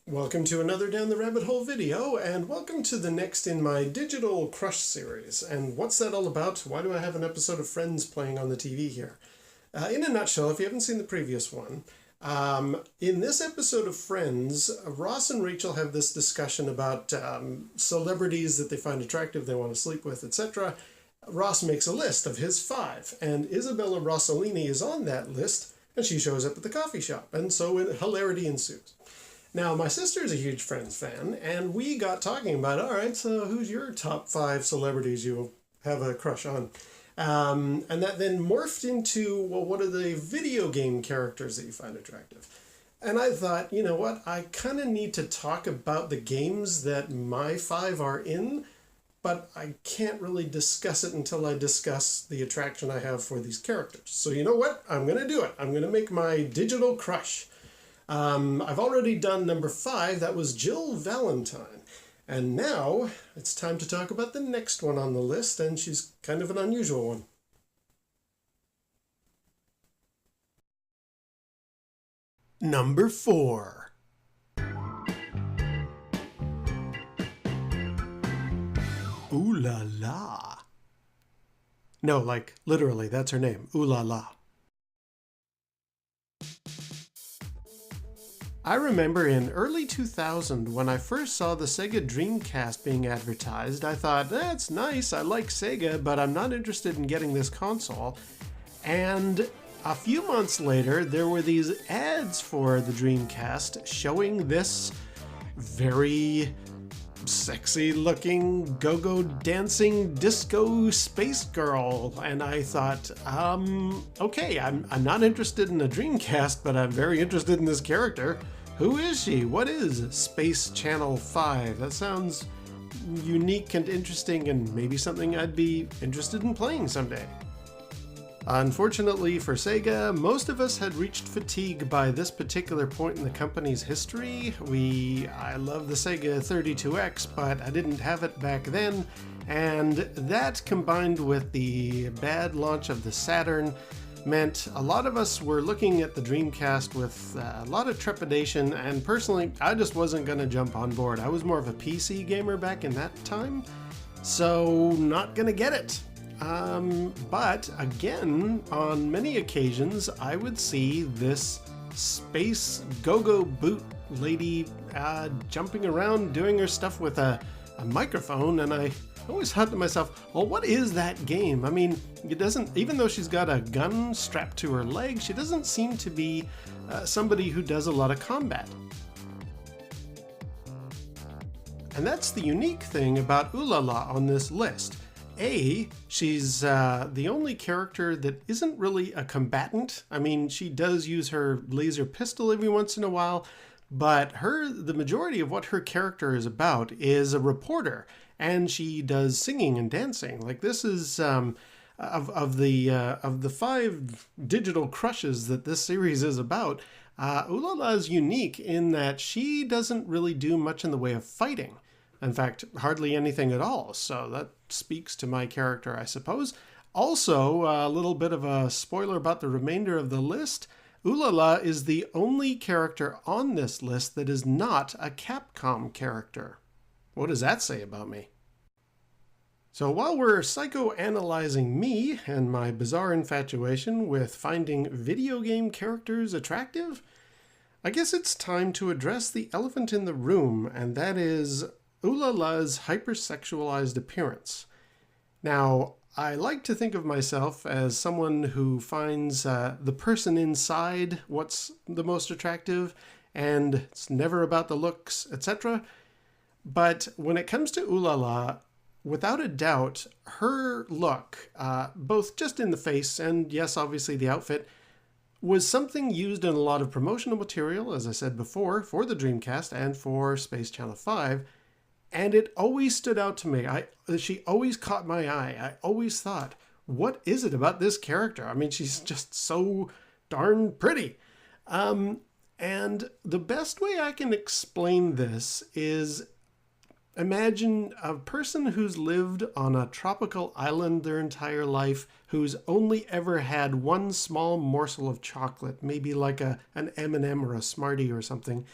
Welcome to another Down the Rabbit Hole video, and welcome to the next in my Digital Crush series. And what's that all about? Why do I have an episode of Friends playing on the TV here? In a nutshell, if you haven't seen the previous one, in this episode of Friends, Ross and Rachel have this discussion about celebrities that they find attractive, they want to sleep with, etc. Ross makes a list of his 5, and Isabella Rossellini is on that list, and she shows up at the coffee shop, and so hilarity ensues. Now, my sister is a huge Friends fan, and we got talking about, all right, so who's your top 5 celebrities you have a crush on? And that then morphed into, well, what are the video game characters that you find attractive? And I thought, you know what, I kind of need to talk about the games that my 5 are in, but I can't really discuss it until I discuss the attraction I have for these characters. So you know what? I'm going to do it. I'm going to make my digital crush. I've already done number 5, that was Jill Valentine. And now it's time to talk about the next one on the list, and she's kind of an unusual one. Number 4. Ooh la la. No, like literally, that's her name. Ooh la la. I remember in early 2000 when I first saw the Sega Dreamcast being advertised, I thought, that's nice, I like Sega, but I'm not interested in getting this console. And a few months later, there were these ads for the Dreamcast showing this very sexy looking go-go dancing disco space girl, and I thought, okay, I'm not interested in a Dreamcast, but I'm very interested in this character. Who is she? What is Space Channel 5? That sounds unique and interesting, and maybe something I'd be interested in playing someday. Unfortunately for Sega, most of us had reached fatigue by this particular point in the company's history. I love the Sega 32X, but I didn't have it back then, and that combined with the bad launch of the Saturn meant a lot of us were looking at the Dreamcast with a lot of trepidation, and personally, I just wasn't going to jump on board. I was more of a PC gamer back in that time, so not going to get it. But again, on many occasions, I would see this space go-go boot lady jumping around doing her stuff with a microphone, and I always thought to myself, well, what is that game? I mean, it doesn't, even though she's got a gun strapped to her leg, she doesn't seem to be somebody who does a lot of combat. And that's the unique thing about Ooh La La on this list. She's the only character that isn't really a combatant. I mean, she does use her laser pistol every once in a while, but the majority of what her character is about is a reporter, and she does singing and dancing. Like, this is of the 5 digital crushes that this series is about. Ooh La La is unique in that she doesn't really do much in the way of fighting. In fact, hardly anything at all, so that speaks to my character, I suppose. Also, a little bit of a spoiler about the remainder of the list. Ooh La La is the only character on this list that is not a Capcom character. What does that say about me? So while we're psychoanalyzing me and my bizarre infatuation with finding video game characters attractive, I guess it's time to address the elephant in the room, and that is Ooh La La's hypersexualized appearance. Now, I like to think of myself as someone who finds the person inside what's the most attractive, and it's never about the looks, etc. But when it comes to Ooh La La, without a doubt, her look, both just in the face and, yes, obviously the outfit, was something used in a lot of promotional material, as I said before, for the Dreamcast and for Space Channel 5, and it always stood out to me. She always caught my eye. I always thought, what is it about this character? I mean, she's just so darn pretty. And the best way I can explain this is, imagine a person who's lived on a tropical island their entire life, who's only ever had one small morsel of chocolate, maybe like an M&M or a Smartie or something.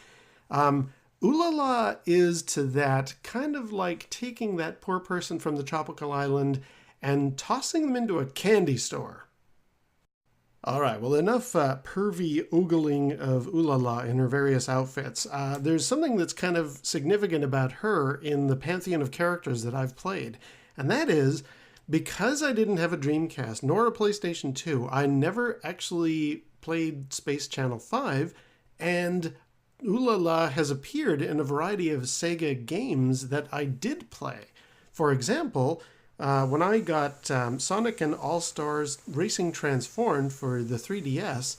Ooh La La is to that kind of like taking that poor person from the tropical island and tossing them into a candy store. All right, well, enough pervy ogling of Ooh La La in her various outfits. There's something that's kind of significant about her in the pantheon of characters that I've played, and that is because I didn't have a Dreamcast nor a PlayStation 2, I never actually played Space Channel 5, and Ooh La La has appeared in a variety of Sega games that I did play. For example, when I got Sonic and All-Stars Racing Transformed for the 3DS,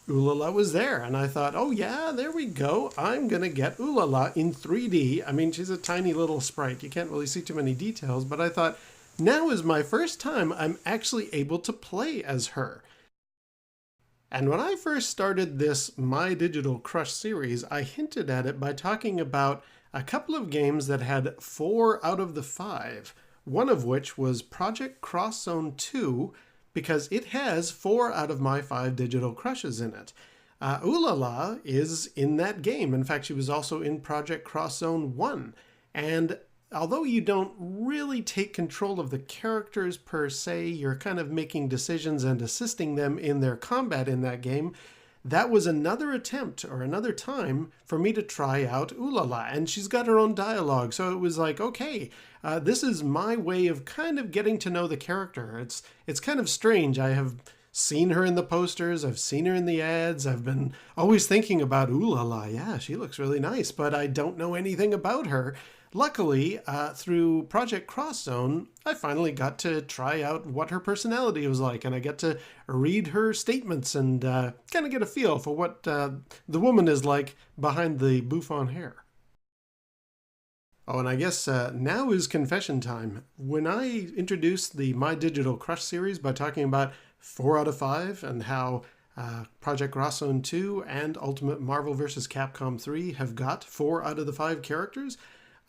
Ooh La La was there. And I thought, oh yeah, there we go. I'm going to get Ooh La La in 3D. I mean, she's a tiny little sprite. You can't really see too many details. But I thought, now is my first time I'm actually able to play as her. And when I first started this My Digital Crush series, I hinted at it by talking about a couple of games that had 4 out of the 5. One of which was Project Cross Zone 2, because it has 4 out of my 5 digital crushes in it. Ooh La La is in that game. In fact, she was also in Project Cross Zone 1. And although you don't really take control of the characters per se, you're kind of making decisions and assisting them in their combat in that game. That was another attempt or another time for me to try out Ooh La La, and she's got her own dialogue. So it was like, okay, this is my way of kind of getting to know the character. It's kind of strange. I have seen her in the posters. I've seen her in the ads. I've been always thinking about Ooh La La. Yeah, she looks really nice, but I don't know anything about her. Luckily, through Project Cross Zone, I finally got to try out what her personality was like, and I get to read her statements and kind of get a feel for what the woman is like behind the bouffant hair. Oh, and I guess now is confession time. When I introduced the My Digital Crush series by talking about 4 out of 5 and how Project Cross Zone 2 and Ultimate Marvel vs. Capcom 3 have got 4 out of the 5 characters,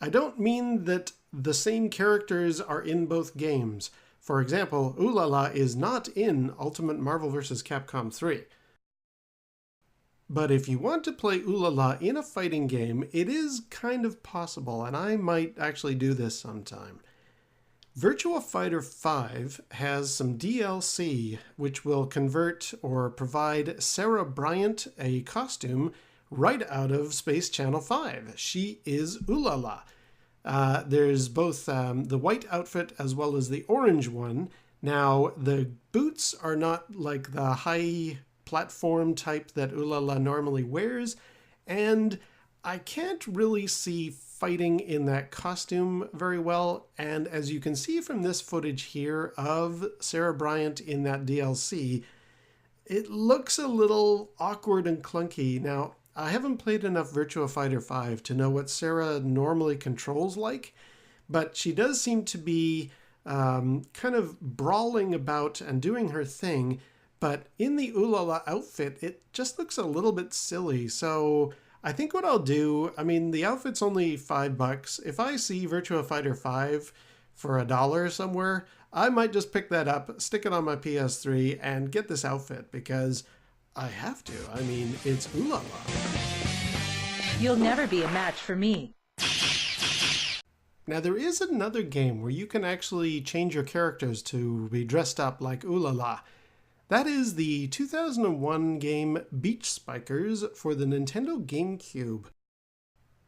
I don't mean that the same characters are in both games. For example, Ooh La La is not in Ultimate Marvel vs. Capcom 3. But if you want to play Ooh La La in a fighting game, it is kind of possible, and I might actually do this sometime. Virtua Fighter 5 has some DLC which will convert or provide Sarah Bryant a costume right out of Space Channel 5. She is Ooh La La. There's both the white outfit as well as the orange one. Now, the boots are not like the high platform type that Ooh La La normally wears, and I can't really see fighting in that costume very well. And as you can see from this footage here of Sarah Bryant in that DLC, it looks a little awkward and clunky. Now, I haven't played enough Virtua Fighter 5 to know what Sarah normally controls like, but she does seem to be kind of brawling about and doing her thing. But in the Ooh La La outfit, it just looks a little bit silly. So I think what I'll do, I mean, the outfit's only $5. If I see Virtua Fighter 5 for $1 somewhere, I might just pick that up, stick it on my PS3, and get this outfit because I have to. I mean, it's Ooh La La. You'll never be a match for me. Now, there is another game where you can actually change your characters to be dressed up like Ooh La La. That is the 2001 game Beach Spikers for the Nintendo GameCube.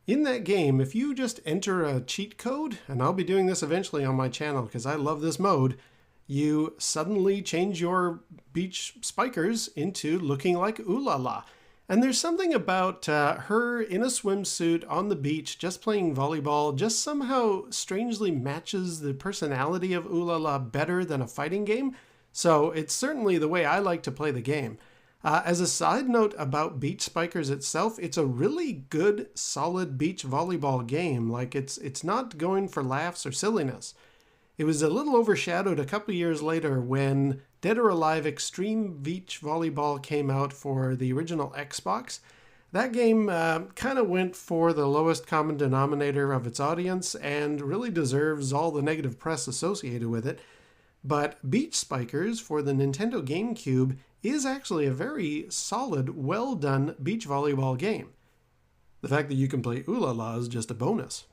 In that game, if you just enter a cheat code, and I'll be doing this eventually on my channel because I love this mode, you suddenly change your beach spikers into looking like Ooh La La. And there's something about her in a swimsuit on the beach just playing volleyball just somehow strangely matches the personality of Ooh La La better than a fighting game. So it's certainly the way I like to play the game. As a side note about Beach Spikers itself, it's a really good, solid beach volleyball game. Like it's not going for laughs or silliness. It was a little overshadowed a couple years later when Dead or Alive Extreme Beach Volleyball came out for the original Xbox. That game kind of went for the lowest common denominator of its audience and really deserves all the negative press associated with it. But Beach Spikers for the Nintendo GameCube is actually a very solid, well-done beach volleyball game. The fact that you can play Ooh La La is just a bonus.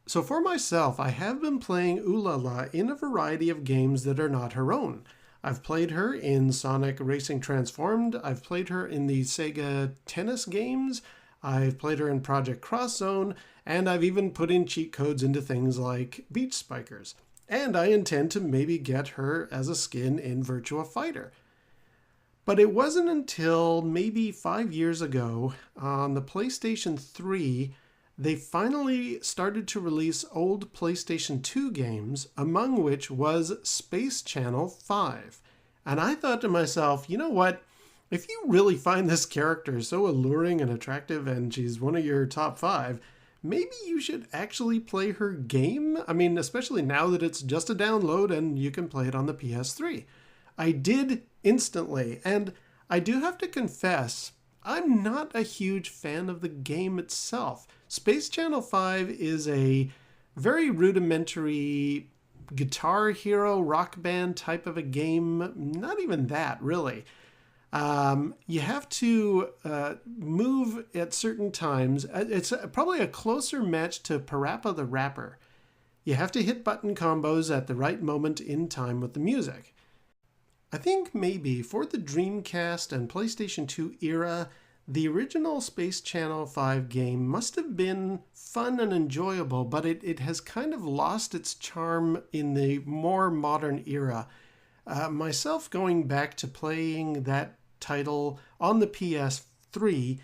So for myself, I have been playing Ooh La La in a variety of games that are not her own. I've played her in Sonic Racing Transformed, I've played her in the Sega tennis games, I've played her in Project Cross Zone, and I've even put in cheat codes into things like Beach Spikers. And I intend to maybe get her as a skin in Virtua Fighter. But it wasn't until maybe 5 years ago on the PlayStation 3 they finally started to release old PlayStation 2 games, among which was Space Channel 5. And I thought to myself, you know what? If you really find this character so alluring and attractive and she's one of your top 5, maybe you should actually play her game. I mean, especially now that it's just a download and you can play it on the PS3. I did instantly, and I do have to confess, I'm not a huge fan of the game itself. Space Channel 5 is a very rudimentary Guitar Hero rock band type of a game. Not even that, really. You have to move at certain times. It's probably a closer match to Parappa the Rapper. You have to hit button combos at the right moment in time with the music. I think maybe for the Dreamcast and PlayStation 2 era, the original Space Channel 5 game must have been fun and enjoyable, but it has kind of lost its charm in the more modern era. Myself going back to playing that title on the PS3,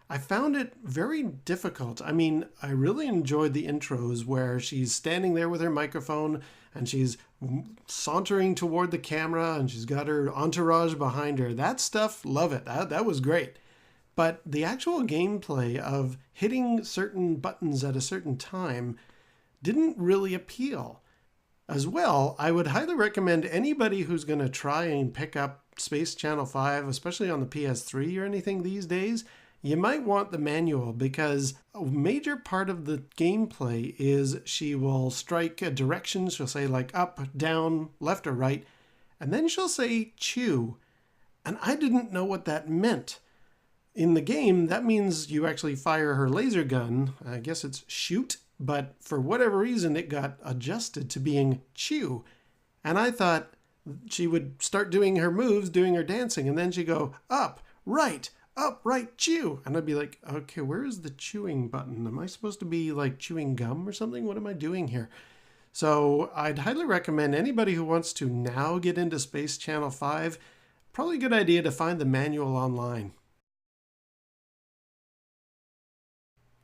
I found it very difficult. I mean, I really enjoyed the intros where she's standing there with her microphone and she's sauntering toward the camera and she's got her entourage behind her. That stuff, love it. That was great. But the actual gameplay of hitting certain buttons at a certain time didn't really appeal. As well, I would highly recommend anybody who's going to try and pick up Space Channel 5, especially on the PS3 or anything these days, you might want the manual because a major part of the gameplay is she will strike a direction. She'll say like up, down, left or right, and then she'll say chew. And I didn't know what that meant. In the game, that means you actually fire her laser gun. I guess it's shoot, but for whatever reason, it got adjusted to being chew. And I thought she would start doing her moves, doing her dancing, and then she'd go up, right, chew. And I'd be like, okay, where is the chewing button? Am I supposed to be like chewing gum or something? What am I doing here? So I'd highly recommend anybody who wants to now get into Space Channel 5, probably a good idea to find the manual online.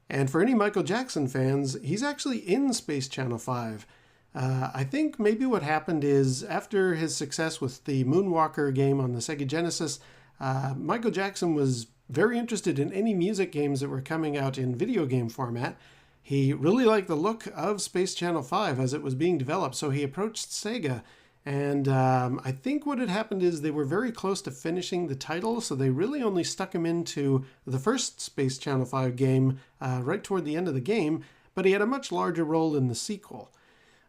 And for any Michael Jackson fans, he's actually in Space Channel 5. I think maybe what happened is after his success with the Moonwalker game on the Sega Genesis, Michael Jackson was very interested in any music games that were coming out in video game format. He really liked the look of Space Channel 5 as it was being developed, so he approached Sega. And I think what had happened is they were very close to finishing the title, so they really only stuck him into the first Space Channel 5 game right toward the end of the game, but he had a much larger role in the sequel.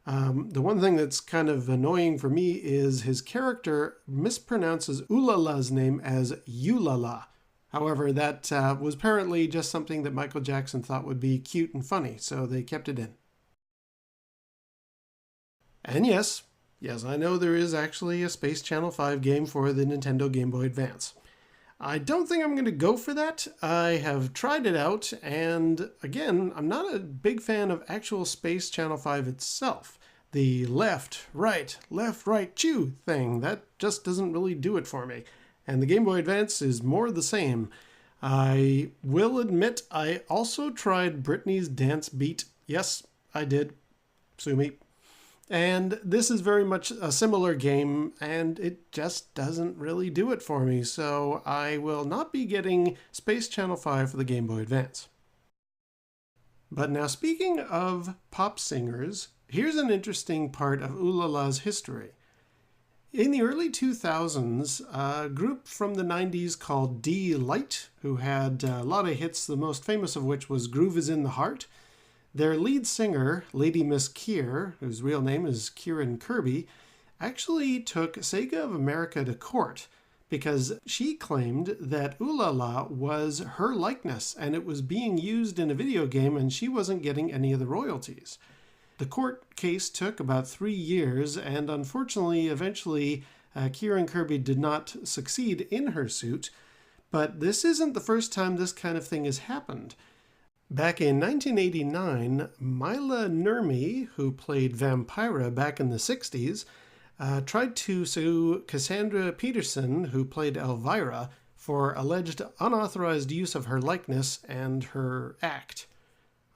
The one thing that's kind of annoying for me is his character mispronounces Oolala's name as Ulala. However, that was apparently just something that Michael Jackson thought would be cute and funny, so they kept it in. And yes, I know there is actually a Space Channel 5 game for the Nintendo Game Boy Advance. I don't think I'm going to go for that. I have tried it out, and again, I'm not a big fan of actual Space Channel 5 itself. The left, right, chew thing, that just doesn't really do it for me. And the Game Boy Advance is more the same. I will admit I also tried Britney's Dance Beat. Yes, I did. Sue me. And this is very much a similar game, and it just doesn't really do it for me, so I will not be getting Space Channel 5 for the Game Boy Advance. But now speaking of pop singers, here's an interesting part of Oolala's history. In the early 2000s, a group from the 90s called deee-lite, who had a lot of hits, the most famous of which was Groove is in the Heart. Their lead singer, Lady Miss Keir, whose real name is Kieran Kirby, actually took Sega of America to court because she claimed that Ooh La La was her likeness and it was being used in a video game and she wasn't getting any of the royalties. The court case took about 3 years, and unfortunately, eventually, Kieran Kirby did not succeed in her suit. But this isn't the first time this kind of thing has happened. Back in 1989, Mila Nurmi, who played Vampira back in the 60s, tried to sue Cassandra Peterson, who played Elvira, for alleged unauthorized use of her likeness and her act.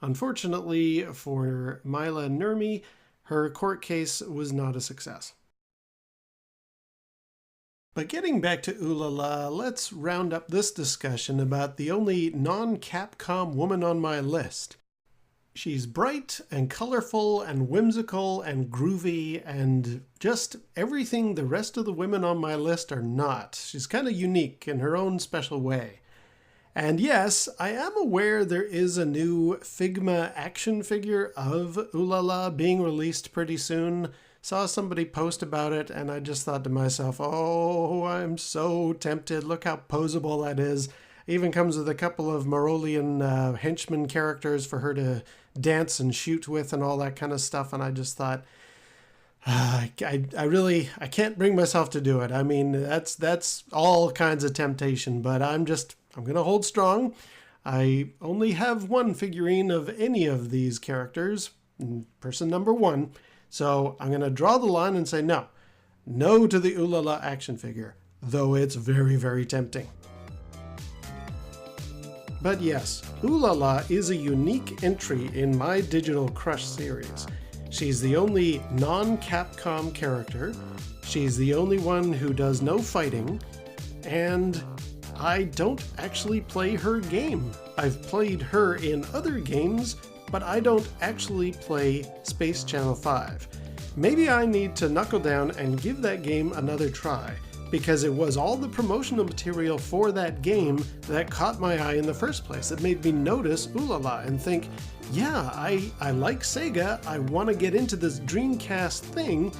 Unfortunately for Mila Nurmi, her court case was not a success. But getting back to Ooh La La, let's round up this discussion about the only non-Capcom woman on my list. She's bright and colorful and whimsical and groovy and just everything the rest of the women on my list are not. She's kind of unique in her own special way. And yes, I am aware there is a new Figma action figure of Ooh La La being released pretty soon. Saw somebody post about it and I just thought to myself, oh, I'm so tempted. Look how posable that is. Even comes with a couple of Marolian henchman characters for her to dance and shoot with and all that kind of stuff. And I just thought, I can't bring myself to do it. I mean, that's all kinds of temptation, but I'm going to hold strong. I only have one figurine of any of these characters, person number 1. So I'm going to draw the line and say no. No to the Ooh La La action figure, though it's very, very tempting. But yes, Ooh La La is a unique entry in my Digital Crush series. She's the only non-Capcom character, she's the only one who does no fighting, and I don't actually play her game. I've played her in other games, but I don't actually play Space Channel 5. Maybe I need to knuckle down and give that game another try, because it was all the promotional material for that game that caught my eye in the first place. It made me notice Ooh La La and think, yeah, I like Sega, I want to get into this Dreamcast thing,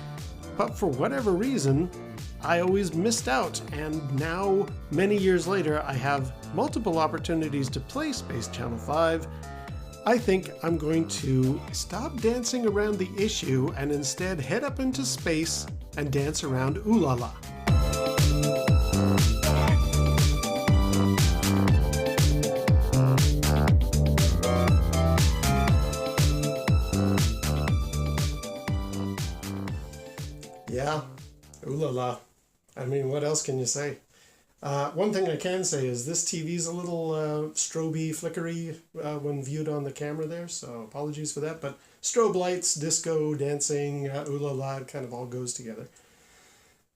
but for whatever reason, I always missed out, and now, many years later, I have multiple opportunities to play Space Channel 5. I think I'm going to stop dancing around the issue and instead head up into space and dance around Ooh La La. Yeah, Ooh La La. I mean, what else can you say? One thing I can say is this TV's a little stroby, flickery when viewed on the camera there, so apologies for that. But strobe lights, disco, dancing, Ooh La La, it kind of all goes together.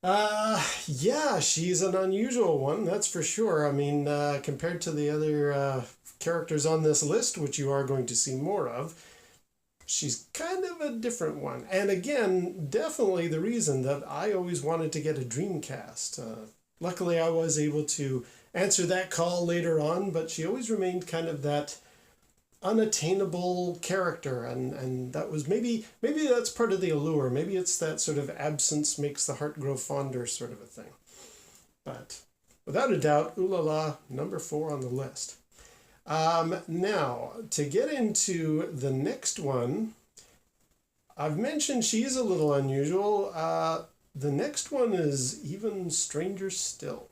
Yeah, she's an unusual one, that's for sure. I mean, compared to the other characters on this list, which you are going to see more of, she's kind of a different one. And again, definitely the reason that I always wanted to get a Dreamcast. Luckily, I was able to answer that call later on, but she always remained kind of that unattainable character, and that was maybe that's part of the allure. Maybe it's that sort of absence makes the heart grow fonder sort of a thing. But without a doubt, Ooh La La, number 4 on the list. Now, to get into the next one, I've mentioned she's a little unusual. The next one is even stranger still.